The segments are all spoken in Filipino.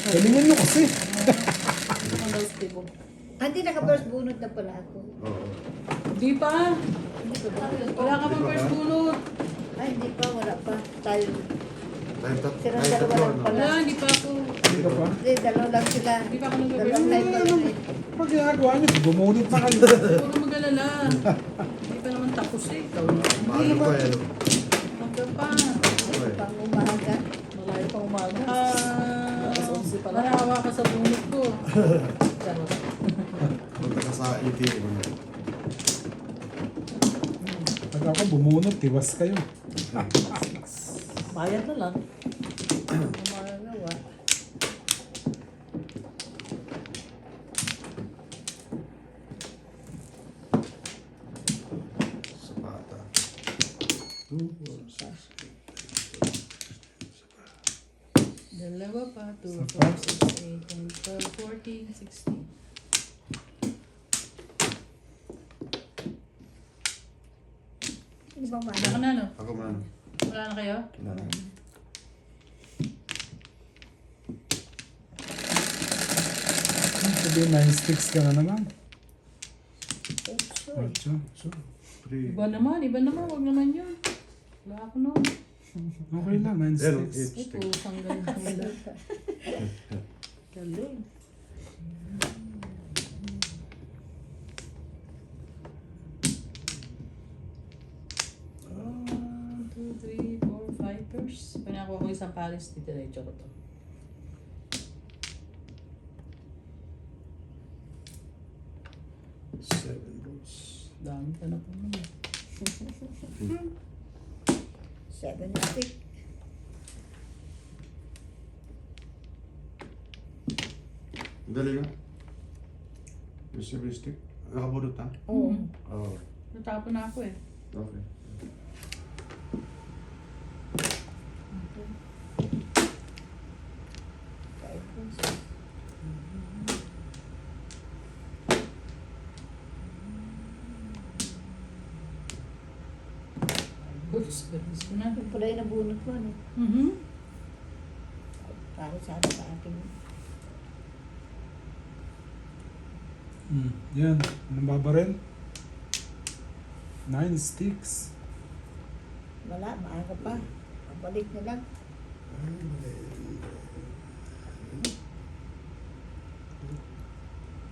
Galingan nyo kasi. Hindi naka-first bunot na pala ako. Oo. Hindi pa. Hindi ko ba? Wala ka pang first bunot. Ay, hindi pa. Wala pa. Tayo. Sila Tayo dalawa tatlo, lang no? pala. Wala, hindi pa ako. Hindi ka pa. Hindi, dalawa lang sila. Hindi pa ako Dalawang nag-first live bunot. pa rin. Pag ginagawa nyo, bumunot na kayo. Huwag kang mag-alala. Hindi pa naman tapos eh. Ikaw. Maaga pa eh. no? Hanggang pa. Pang umaga. Malayo pang umaga. Ah, 11 pala. narawa ka sa bunot ko. Charot. Punta ka sa ATM. Pag ako bumunot, tiwas kayo. Bayad na lang. Umagawa. Sa bata. 2, 4, 6. Dalawa pa. 2, Sa 4, 6, 8, 10, 12, 14, 16. Hindi ba Wala maano? ka na, no? Ako man. Wala na kayo? Wala na. Sabihin, 9 sticks ka na naman. Ocho. 8, so. 3. Iba naman. Huwag naman yun. Wala ako nun. Okay lang, 9 Pero, sticks. Ay, pusang ganda. Galing. One, two, three, four, five pairs. Pinakuha ko isang palis, diretso ko to. Seven balls. Dami ka na po naman. 7 stick. Dali ka. Yung 7 stick. Nakabunot ha? Oo. Oo. Natapon na ako eh. Okay. Oops, galis ko na. Yung pala yung nabunot ko, ano? Para sa akin. Yan. Anong babarin? 9 sticks. Wala, maaga pa. Pabalik na lang.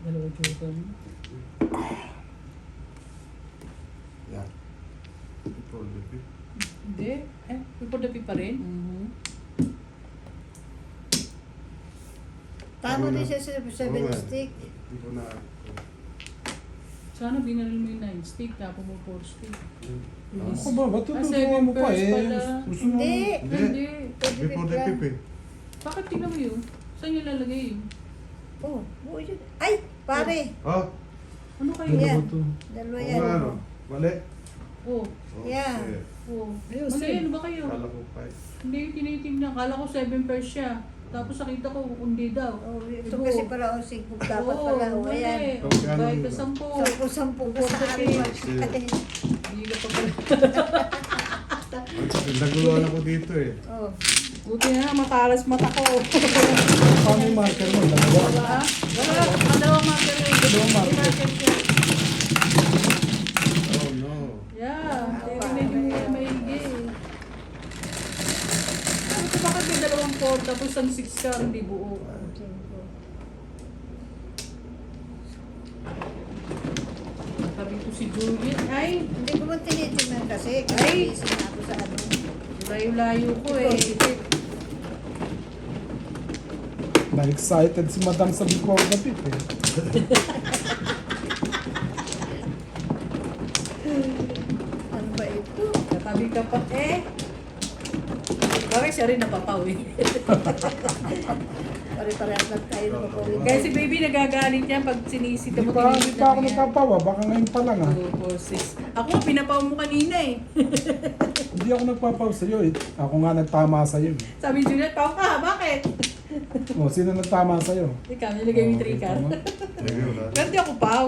Dalawa joker mo. Yan. Ito, lipi. Hindi. Pipodapi pa rin. Tama Ano din na? siya sa 7 Oo nga. stick. Hindi ko na. Sana binaril mo yung 9 stick, tapos mo 4 stick. Ako ba? Ba't Ah, tutuwa mo 7 pa pairs eh? pala. Gusto mo? Hindi. Hindi. Before the pipi. Bakit tingnan mo yun? Saan yung lalagay yun? Oh, buo yun. Ay, pare. Oh! Ano kayo? Dalawa Yan. to. Dalawa Oo yan. nga, ano? Mali. Oh, Oh, Yeah. shit. oh. Ayun, Ano sige. yan? Ano ba kayo? Kala ko pa eh. Hindi yung tinitignan. Kala ko 7 pairs siya. Tapos nakita ko, hindi daw. Oh, ito Ibo. kasi para o 5 dapat Oo, pala. O, mali. ayan. Oh, Okay, ano bayad yun? ka 10. Sampu ka sa Okay. akin. Hindi ka pa pala. Naguluhan ako dito eh. Oh, Buti na, matalas mata ko. Paano yung marker mo? Dalawa? Wala. Wala. Dalawang marker yun. Dalawang marker. May siya. Oh no. Yeah. Tingnan niyo yung maigi. Ito bakit may dalawang 4 tapos ang 6 ka hindi buo. Sabi ko si Juliet, ay, hindi ko man tinitingnan kasi. Ay! Kasi busy na ako sa ano. layo-layo ko eh. Na-excited si Madam sa before the pip eh. Ano ba ito? Katabi ka pa eh. Bakit siya rin napapaw eh. Pare-parehas lang tayo na mapawin. Kaya si baby nagagalit niya pag sinisita Hindi mo. pa ako nagpapawa. Baka ngayon pa lang ah. 2, 4, 6. Ako nga, pinapaw mo kanina eh. Hindi ako nagpapaw sa'yo eh. Ako nga nagtama sa'yo eh. Sabi ni Juliet, paw ka, bakit? O, sino nagtama sa'yo? Ikaw, nilagay mo yung 3 card. Review na. Pero di ako paw.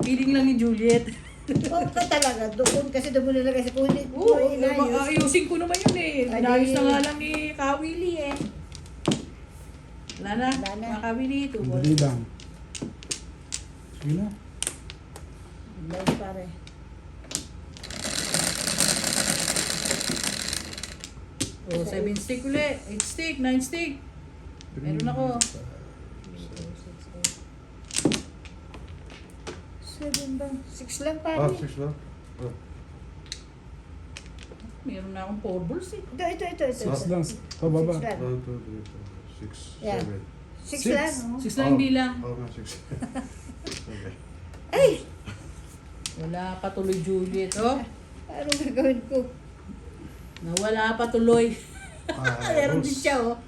Feeling lang ni Juliet. Oo ka talaga doon kasi doon mo nilagay sa kulit. Oo, inayos. ayusin ko naman yun eh. Ay, Inayos na di- nga lang ni Kawili eh. Wala na. Wala na. Makabili. 2 balls. Dali lang. Sige na. Dahil pare. Oh, 7 stick ulit. 8 stick, 9 stick. Meron ako. 7 ba? 6 lang Ah, pare. 6 lang. Oh. Meron na akong 4 balls eh. Ito. 6 lang. Ito, baba. 6 lang. 1, 2, 3, 4, 6, Yeah. 7. 6 Six. lang. Oh. 6 lang yung bilang. Oo nga, 6. Okay. Ay! Wala pa tuloy Juliet. Oh, Anong gagawin ko? nawala pa tuloy. Meron din siya oh.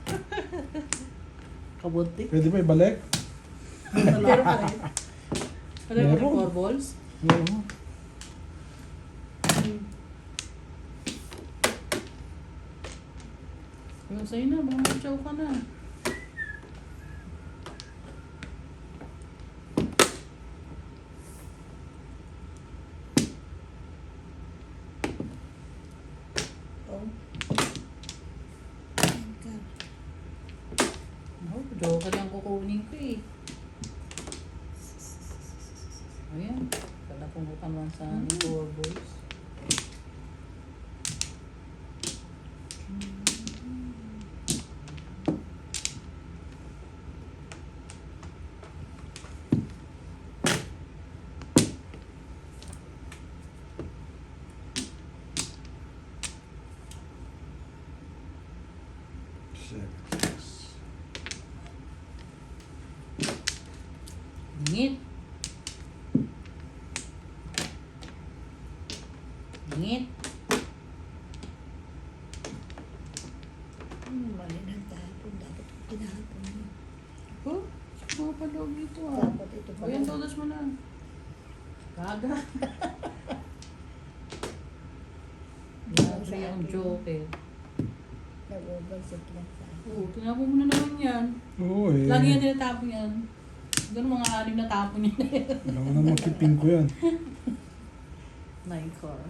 Kabunti. Pwede ba ibalik? Meron pa rin. Wala pa rin Meron. 4 balls. Oo. Yung sa'yo na, baka mag-chow ka na. Oh. Oh, joker yung kukunin ko eh. Ayan. Kala kong kukaman sa 4 balls. Ngit. Ngit. Mali ng tapon. Dapat tinapon mo. Oh, mga palog dito ah. Dapat ito O pala. yan, todas mo na. Gaga. Grabe yung joker. Nag-overset lang sa akin. Oo, tinapon mo na naman yan. Oo eh. Lagi yan tinatapon yan. Ganun mga 6 na tapon yan. Alam mo naman kipin ko yan. 9 car.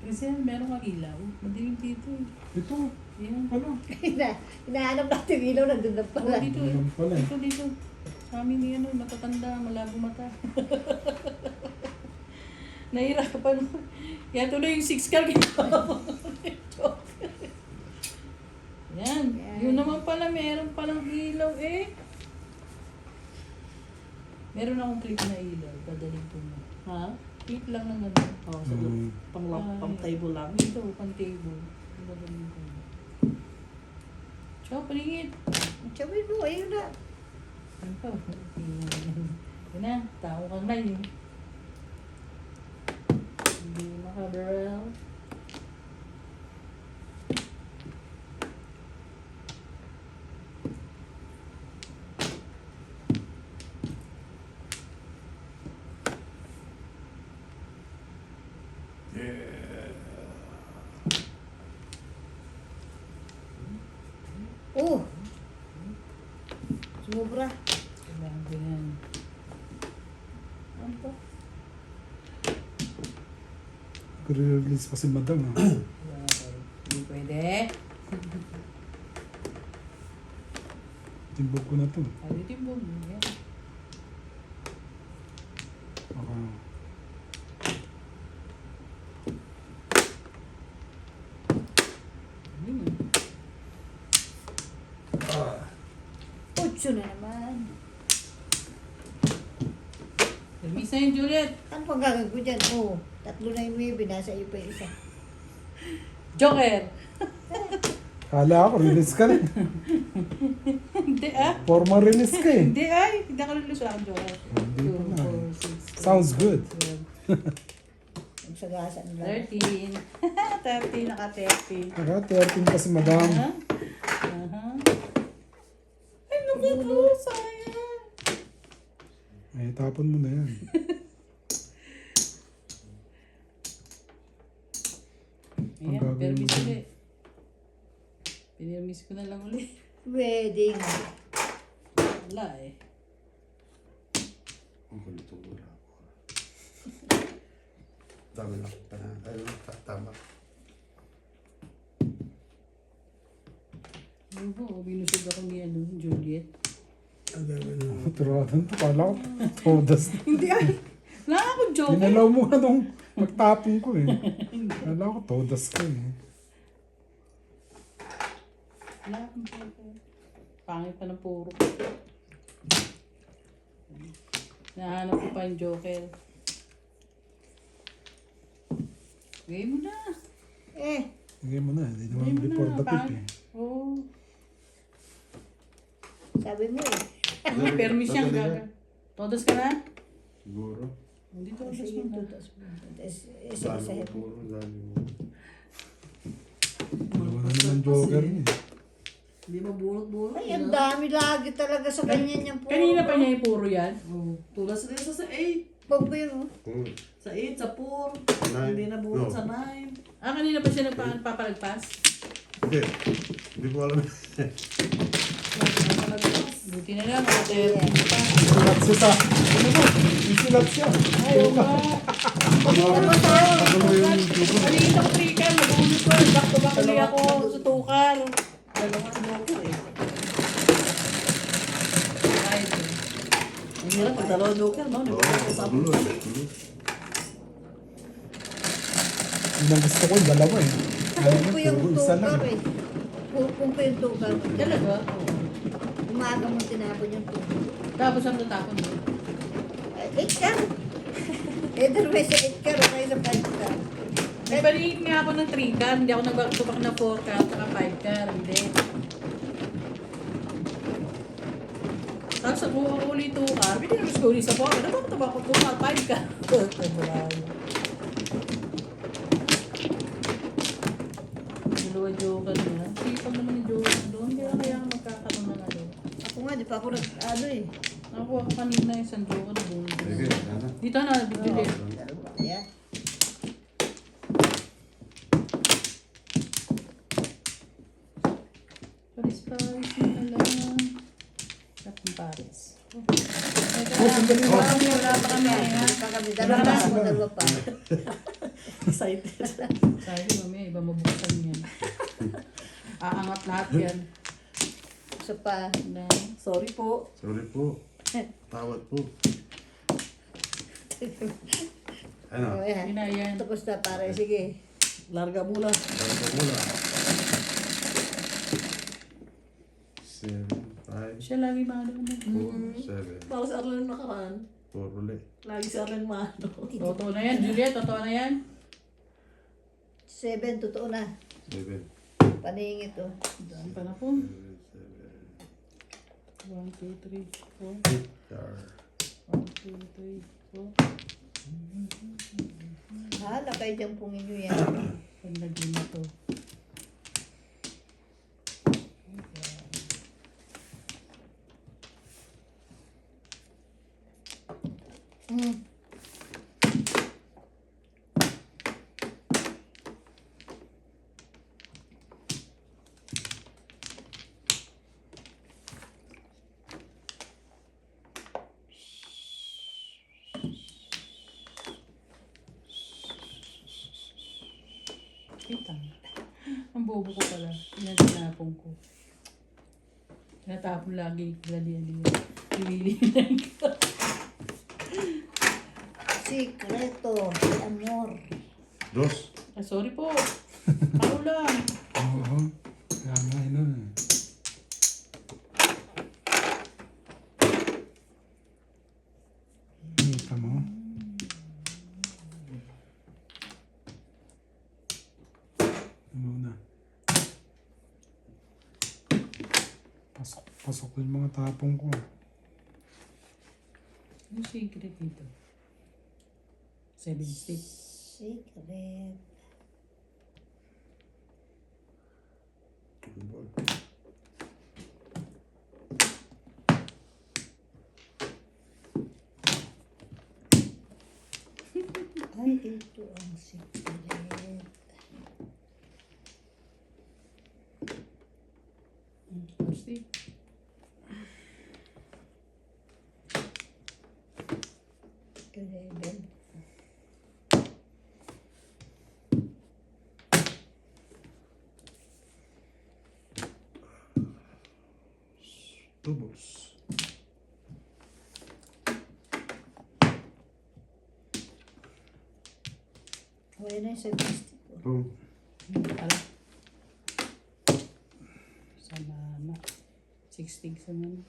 Kasi meron kang ilaw. Madilim dito eh. Ito. Yan. Ano? Hinahanap natin ilaw, nandun na Oh, pala. dito. Alam pala eh. Dito. Sa amin ni ano, matatanda, malabo mata. Nahirapan ko. Kaya tuloy yung 6 car ginawa. Yan. Yan. Yun naman pala, meron palang ilaw eh. Meron akong clip na ilaw. Dadaling ko na. Ha? Clip lang ng ano. Oo, siguro. Mm. Pang table lang. Ito, pang table. Dadaling ko na. Ciao, paningit. Sabi mo, ayun na. Ano pa? Yun na, tao kang na yun. Hindi makabarel. Oh! Sumubra. Kailangan ko yan. Ano pa? Release pa si madam ah. Hindi pwede. Timbog ko na to. Ay, timbog mo yan. Baka. Yun. Utso na naman. Termis na yun, Juliet. Ano pang gagawin ko dyan? Oh, 3 na yung maybe, nasa iyo pa yung isa. Joker! Kala ako, release ka na. Hindi ah. Formal release ka eh. Hindi ay. Hindi ako nalulus ako, Joker. Hindi pa na eh. 2, 4, 6, Sounds good. 'Yung sagasan lang. 13. 13, naka 13. Naka 13 pa si madam. Ay, naku po, sayang. Ay, tapon mo na yan. Ayan, gagawin mo permis dun? ulit. Pinirmis ko na lang ulit. Wedding. Wala eh. Ang ganito wala ako. Dami na. Tama. Oo, binusog ako ni Juliet. Turadan to. Kala ko, todas. Hindi ay. Wala akong joke. Ginalaw mo nga nung magtapong ko eh. Kala ko, todas ko eh. Wala akong joke. Pangit pa ng puro. Nahanap ko pa yung joker. Gawin mo na. Sige mo na. Hindi naman Gawin mo before na. the peak eh. Oo. Sabi mo eh. May permis siyang gaga. Todos ka na? Siguro. Hindi todos Sige, mo na. tutos mo. Isa-isa. Dami mo puro. Dami mo. Dalawa na naman joker niya eh. Hindi mabulot-bulot. Ay, ang dami lagi talaga sa ganyan yung puro. Kanina pa niya yung puro yan. Oh, tulas rin sa 8. Pagbiro. Sa 8, sa 4. Nine. Hindi na bulot No. sa 9. Ah, kanina pa siya nagpapalagpas? Hindi. Hindi ko alam. Buti na lang, mga 30 pa. Silat siya sa... Ano mo? Isilat siya. Ayaw ba? Ano mo yung joker? Kanina ko trikan, nag-ulit ko. Back to back ulit ako sa tukar. Dalawang joker eh. Kahit eh. Ang hirap pag dalawang joker, no? Di ba? Sa Gulo. Yun ang gusto ko yung dalawa eh. Ayaw Pulpo mo, yung puro isa lang tukar eh. eh. Pulpo yung tukar. Talaga? Umaga mo tinapon yung tukar. Tapos ang natapon mo. Itkar. Either way sa itkar o kayo sa 5 car. May palihin nga ako ng 3 car. Hindi ako nag-back to back na 4 car at 5 car. Hindi. Tapos ako ulit 2 car. Binilus ko ulit sa 4. Ano ba ko 2 car, 5 car? Dalawa joker na. Sipag naman yung joker doon. Hindi na kaya ako magkakaroon ng ano. Ako nga, di pa ako ano eh. Nakuha ko kanina yung isang joker na doon. Sige. Ano? Dito na, bibili. Yeah. Paris na lang. Captain Paris. Oh, sandali lang. Wala pa kami. Ha? Di pa kami. Dalawa na ako, dalawa pa. Excited. Sabi mamaya, iba mabuksan yan. Aangat lahat yan. Isa pa. Na, Sorry po. Sorry po. Tawad po. Ano? Oh, yan. yun na yan. Tapos na pare. Sige. Larga muna. Tawad po muna. 7, 5, Siya lagi mga doon. 4, 7, Para sa Arlen nakaraan. 4 ulit. Lagi si Arlen mano. Totoo na yan, Juliet. Totoo na yan. 7, totoo na. 7, Paningit oh. Daan pa na po. 1, 2, 3, 4. 1, 2, 3, 4. Hala kayo dyan pungin nyo yan. Pag nag-lima to. Kita. Ang bobo ko pala. Tinatapon ko. Tinatapon lagi. Lali-ali. Pinili ko. Sikreto. Amor. 2. Ah, sorry po. Ako lang. Oo. Kaya nga yun eh. Kita mo? Muna. Pasok yung mga tapong ko. Yung secret dito. 7 stick. Secret. Ay, ito ang secret. Stick. 11. Doubles. Okay na yung statistic ko. Boom. Hindi pala. Salamat. 60 sa naman.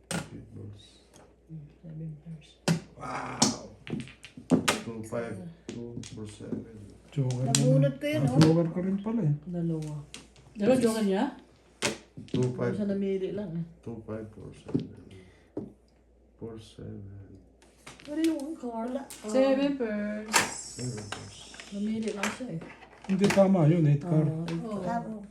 Eight balls. 7 pairs. Wow. 2, 5, 2, 4, 7. Joker Nabunot ko yun, oh. Joker ko rin pala eh. Dalawa. Dalawa joker niya? 2, Hindi siya 5, namili lang eh. 2, 5, 4, 7. 4, 7. Pero yung card, 7 pairs. 7 balls. namili lang siya eh. Hindi tama yun, 8 car. Oh.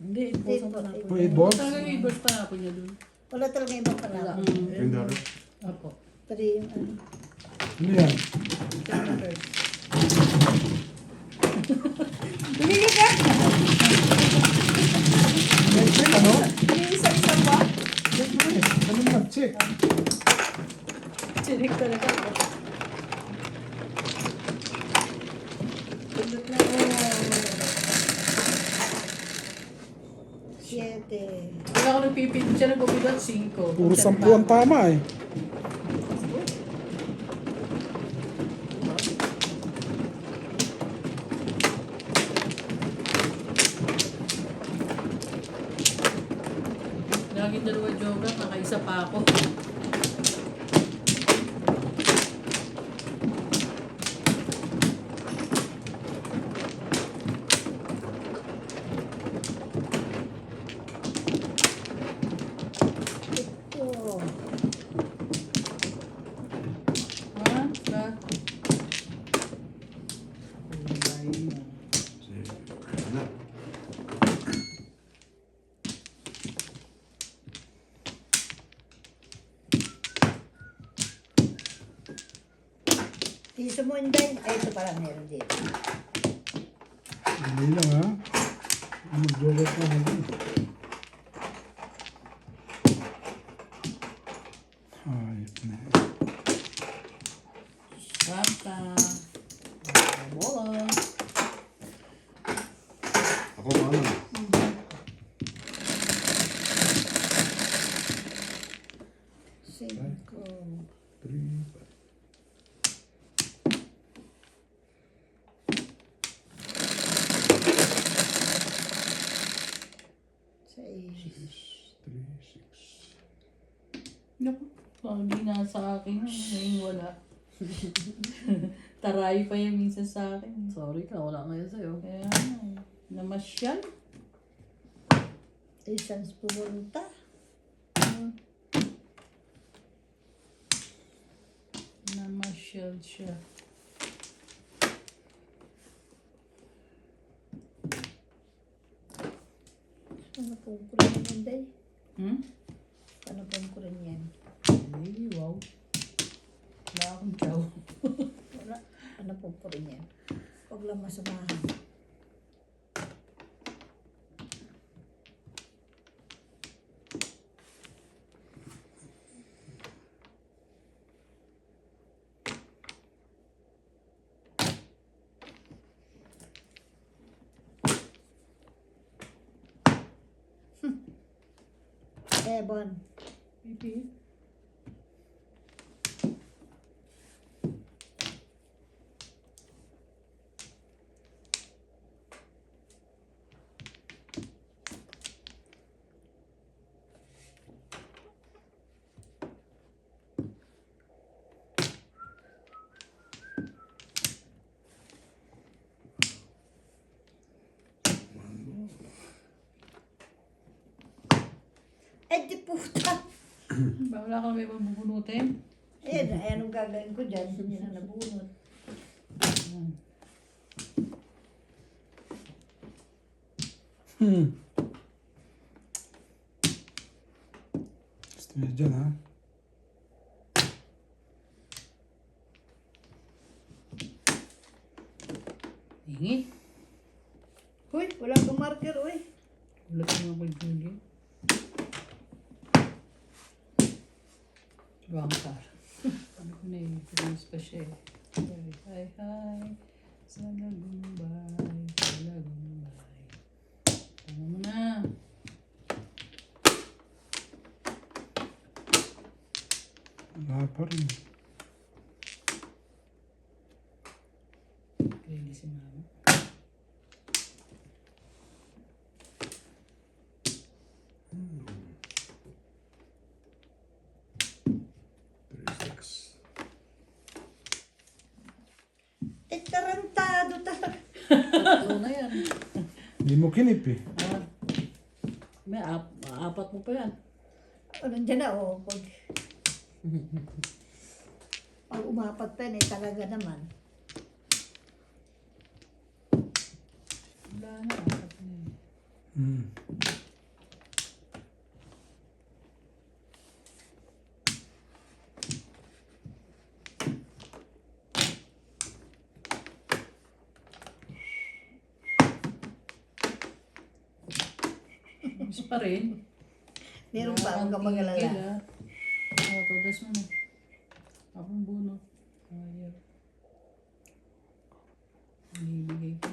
Hindi, Hindi iposan po, na O 8 balls? Talaga yung ibers pa ako niya dun. Wala talaga ibang panalo. Yung dalo? Apo. Pero yung ano. Ano yan? 7 pairs. Bumili ka! Check ano? Isa-isa pa. Check mo eh. Ganun mag-check. Sinig talaga ako. Pindot na. 7. Kaya ako nagpipindot siya ng gumigat 5. Puro 10 ang tama eh. Laging dalawa joker, nakaisa pa ako. Ito. Ha? Ba? Sige. Wala. Piso mo hindi. Ay, ito pala meron dito. Hindi lang ha. Mag-joker ka na din. Ayop na eh. Santa. Bola. Ako ano? Cinco. 3, 6. 3, 6. Naku, hindi na sa akin. Ngayon wala. Taray pa yan minsan sa akin. Sorry ka, wala ngayon sa'yo. Kaya namasyal. Isang pumunta. Namasyal siya. Ano pong kurin yan, Day? Hmm? Ano pong kurin yan? Ay, wow. Wala akong chow. Wala. Ano pong kurin yan? Huwag lang masamahan. Seven. Pipi. Eh, di puta. Ba, wala kang may mabubunutin? Ayan, anong gagawin ko dyan? Hindi na nabunot. Gusto niya dyan ha. Hingi. Hoy, wala kang marker, uy. Wala kang mga pagpili. Wrong car. Sabi ko na eh, release pa siya eh. Hi, hi, sa Lagumbay, sa Lagumbay. Tama mo na. Wala pa rin. Release si mama. Tarantado talaga. Tatlo na yan. Hindi mo kinip eh. Ah, may apat mo pa yan. O, nandiyan na, oh. Pag umapat pa yan, eh, talaga naman. Wala na. Apat na yun. Hmm. Miss pa rin. Meron pa akong Tigil, kapagalala. ah. Oh, todas mo na. Akong bunot. Ayaw. Ibigay ko.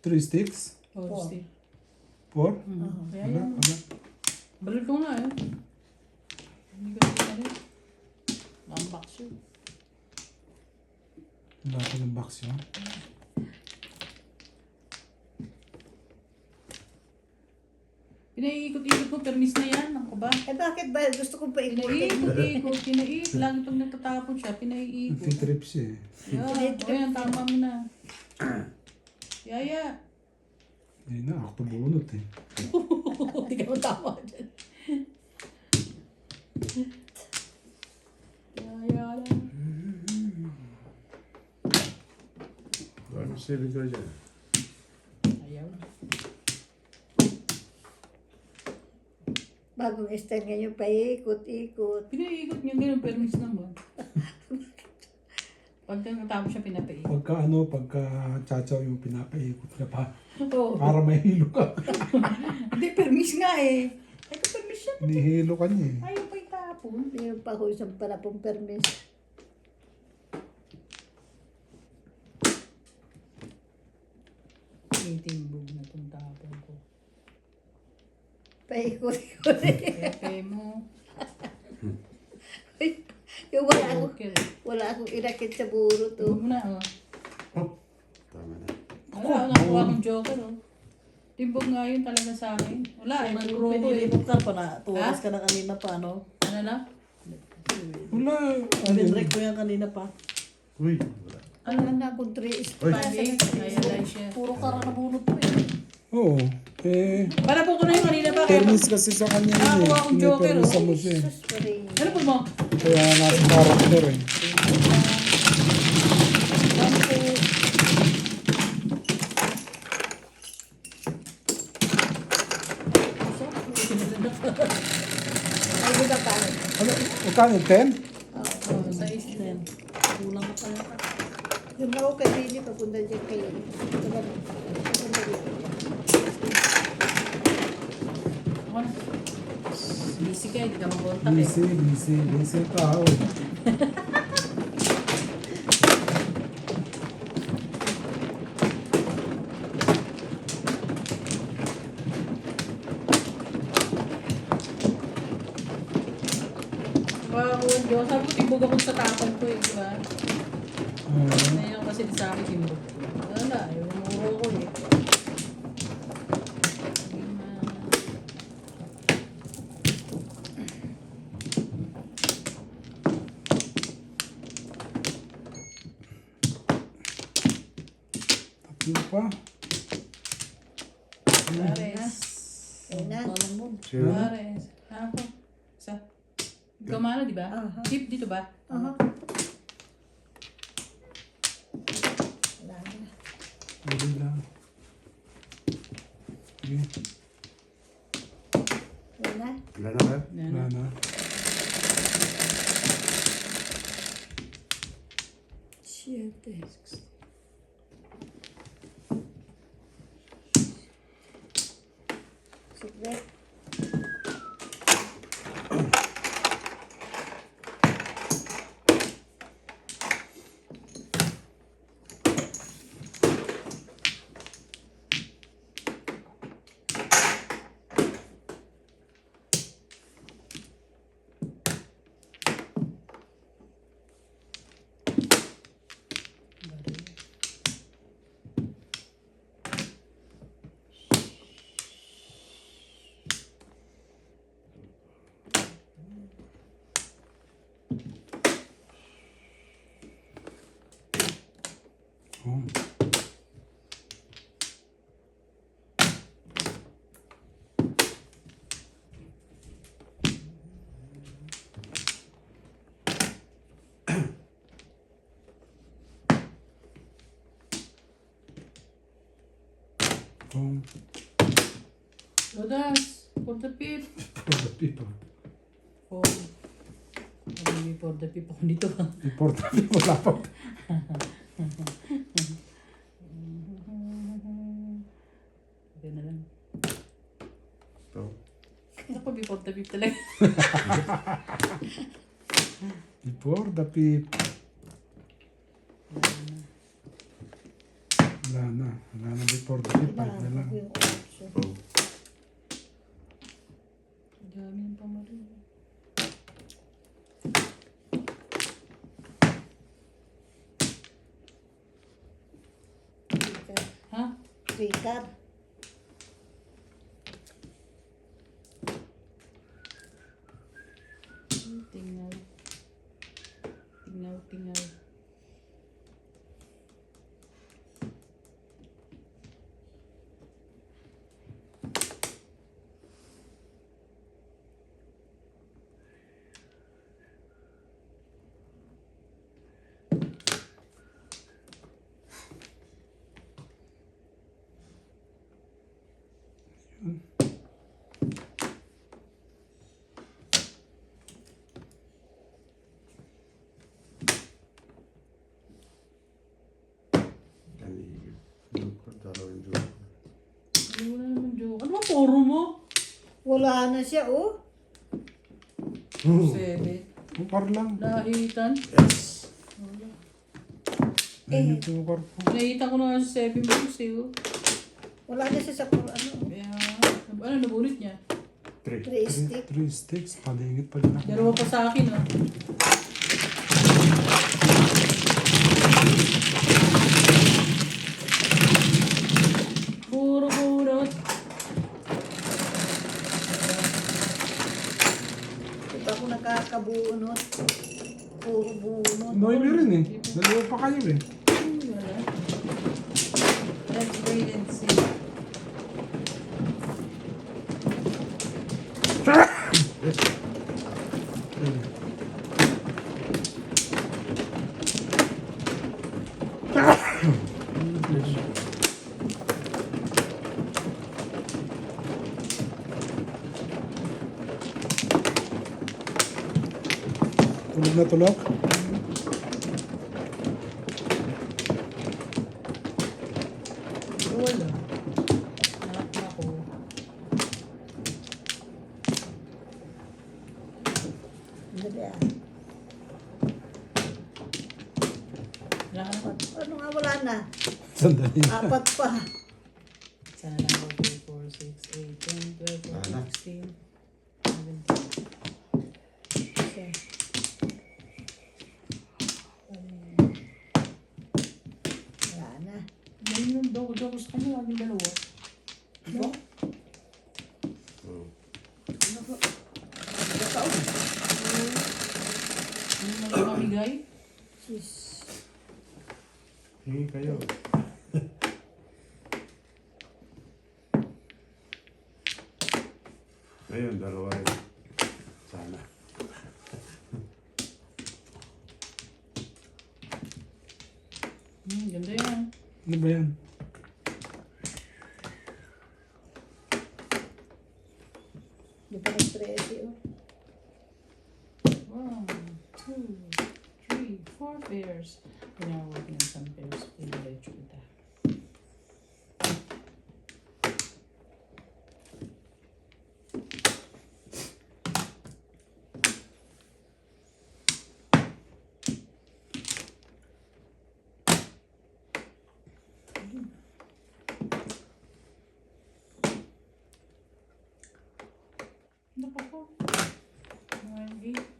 Three sticks? Oh, Four. Steve. 4? Kaya Wala, yan. wala. Balik ko nga eh. Hindi ko na rin. Lambak siya. Wala pa ng box yun. Pinaiikot-ikot mo, permis na yan. Ako ba? Eh bakit ba? Gusto kong paikutin. Pinaiikot, pinaiikot. Lagi pag nagtatapon siya, pinaiikot. Nagtitrip siya eh. Yeah. O yan, tama mo na. Yaya. Hindi na, ako bunot eh. Hindi ka matama dyan. Yaya lang. Ano saving ko dyan? Ayaw. Bagong style ngayon, paikot-ikot. Pinaiikot niya ganun, permis naman. Pag natapos siya, pinapaikot. Pagka chachaw yung pinapaikot ka pa. Oo. Para mahilo ka. Hindi, permis nga eh. Ay, kung permis siya. Nihilo ka niya eh. Ayaw pa itapon. Meron pa ako isang para pong permis. Itimbog na itong tapon ko. Paikot-ikot. Pepe mo. Yung Okay. wala akong inakit sa buro to. Timbog mo na, oh. Tama na. Wala, nakuha akong joker, oh. Timbog nga yun talaga sa akin. Wala, eh. Puro ko Pinili eh. mo ka pa na. Tuwas ka na kanina pa, no? Ano lang? Wala. Pinrek ko yan kanina pa. Uy, wala. Ano na akong 3 Uy. Pwede, kaya siya. Puro kara na bunot mo eh. Oo. Eh, Para po ko na yung kanina pa. Kaya permis kasi sa kanya yun eh. Nakakuha akong joker, Pinipermisan oh. mo siya eh. ano po mo? Kaya nasa character eh. Ay, di ba paano? Ano? Magkano? 10? Oh, sa isip. Then, kulang ka pa yata. Yung ako kay Billy, papunta dyan kayo. Papunta dito. Ako na. Busy ka, hindi ka makontak eh. Busy tao. Wow, sabi ko, timbog ako sa tapon ko eh, di ba? Oo. Ngayon kasi sa akin, timbog. Wala, yung muro ko eh. Tatlo pa. Pares. Ayun na. Alam mo. Zero. Pares. Ako. Isa. Gamano, di ba? Aha. Chip dito ba? Aha. Wala na. Huli lang. Sige. Wala na. Wala na ba? Wala Yan. na. Siyete. Sukle. Oh. Oh. Rodas, for the pip. For the people. Oh. Sabi for the pip ako dito. Importante wala pa. Okay na lang. Ito. Ako, before the pip talaga. Before the peep. Wala na. Wala na before the peep. Balik na lang. Yung otso. Oh. Ang dami yung pamarin. Ha? Trikar. Tingnaw. Tingnaw, tingnaw. Kanigin. Joker. Dalawang joker. Ano na naman joke? Ano ba puro mo? Wala na siya, oh. Seven. Ukar lang. Nahitan. Yes. Wala. Ayun yung ukar ko. Nahitan ko na nga sa 7 bucks eh. Oh. Wala na siya sa ano. Kaya, ano nabunot niya? 3. 3 stick. 3 sticks. Palingit pa din ako. Dalawa pa sa akin oh. Puro bunot. Di ba ako nakakabunot? Puro bunot. Noemi rin eh. Dalawa pa kayo eh. Wala. Let's wait and see. Yes. Tulog na tulog. Wala. Ako. Dali ah. Wala ka na. Ano nga wala na? Sandali. 4 pa. Sana lang ako 2, 4, 6, 8, 10, 12, Wala. 14, 16, 17. Siya. Wala na. Ganun yung daw sa kanya, laging dalawa. No? Oh. Ikaw. Ano na lang mamigay? Sis. Hingi kayo. Ayun, dalawa rin. Sana. Ganda yan. Ano ba yan? Di pa nag-13, oh. 1, 2, 3, 4 pairs. Tinawag ng isang pairs. Diretso kita. Naku po. 9, 8.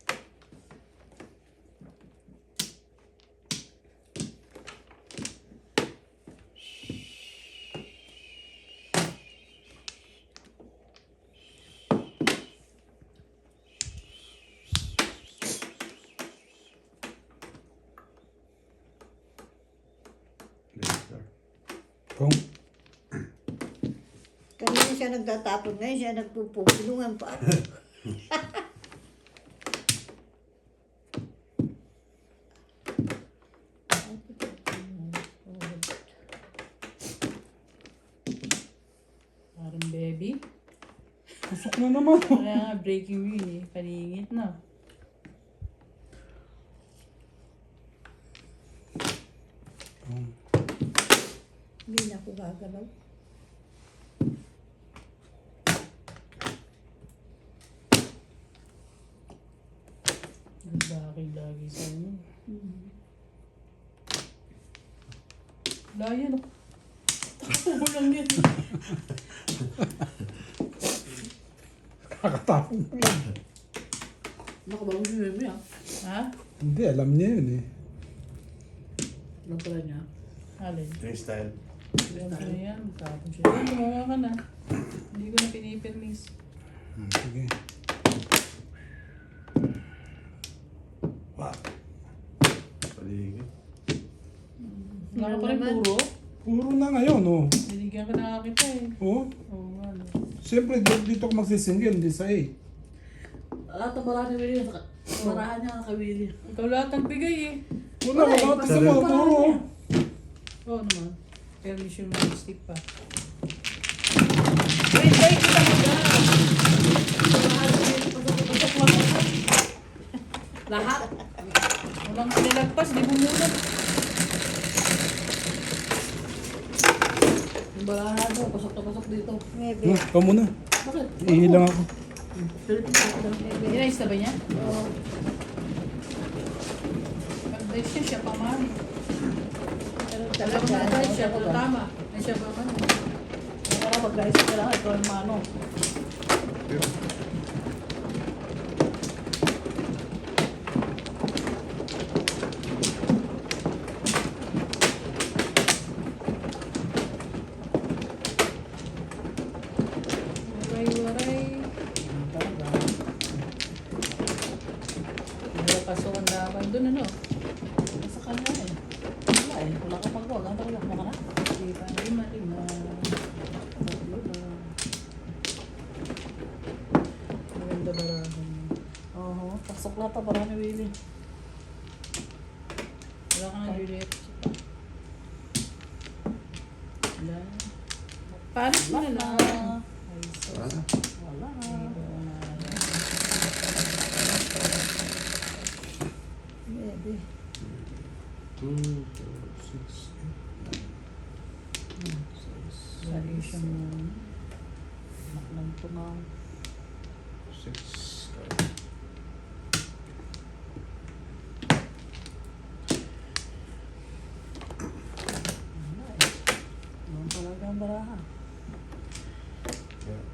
Later. Kung Kanina siya nagtatapon, ngayon siya nagpupulungan pa ako. Parang baby. pusok na naman. Kaya nga, breaking mo yun eh. Paningit na. Kung Hindi na ako gagalaw. Bakit lagi sa inyo? Wala yan. Oh. Takbo lang yan. kakatapon. Nakabago si Mimi ah. Ha? Hindi, alam niya yun eh. Alam pala niya. Alin? Freestyle. Alam ko na yan. Tapos siya. Ay, gumawa ka na. Hindi ko na pinipirmis. Sige. Wow. Paligid. Wala ka pa rin puro. Puro na ngayon, oh. Binigyan ka na kita eh. Oh, Oo nga. No. siyempre dito ako magsisingil, hindi sa eh. Lahat ng barahan ni Willie. Barahan niya kay Willie. Ikaw lahat ang bigay eh. Wala, wala, tignan mo, puro. Oo naman. Permission mo stick pa. Wait, wait, kita mo dyan. Lahat. Walang nilagpas, di bumunod. Yung barahan mo, pasok na pasok dito. Maybe. Ikaw muna. Bakit? Ihilang ako. Inayos na ba niya? Oo. Pag-dice siya, siya pa man. Pero Talaga talaga, mag-dice siya, pero tama. Ay siya pa man. Para mag-guys ka lang, ito ang mano. Waray-waray. Wala pasok ang laban doon, ano? Sa kanya eh. Wala eh. Wala ka pag-gol. Ano talaga? Ano ka na? Lima. Maganda barahan. Oo. Pasok lahat ang barahan ni Willie. Wala ka na Juliet. Wala. Paano mo na lang? Ay, so. Wala na. Wala. maybe. 2, 4, 6, Sa Asia mo. Naklang tungaw. 6. Wala eh. Noon talaga ang barahan. Yeah.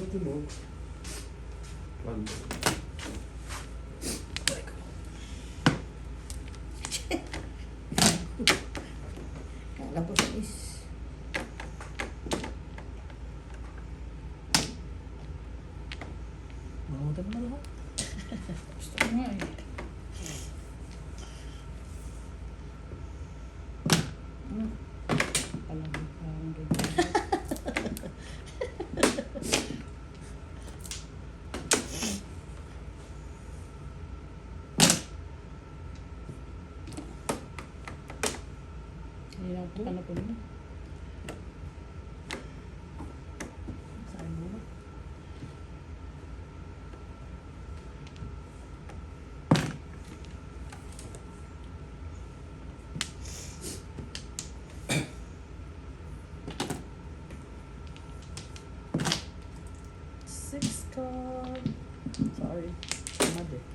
Tulog. One. Kala ko sa is. Mamutan mo na lahat. Gusto ko nga eh. Hindi na ako pakanapon mo. Saan mo na? Six card. Sorry. Tamad eh.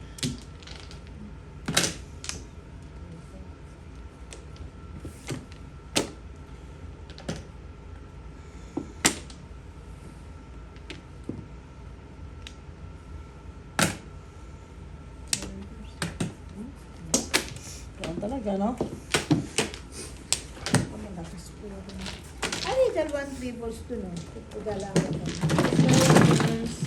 Yan talaga, no? Malakas po. Ano yung dalawang triples to, no? Pagdalawa ka. Reverse.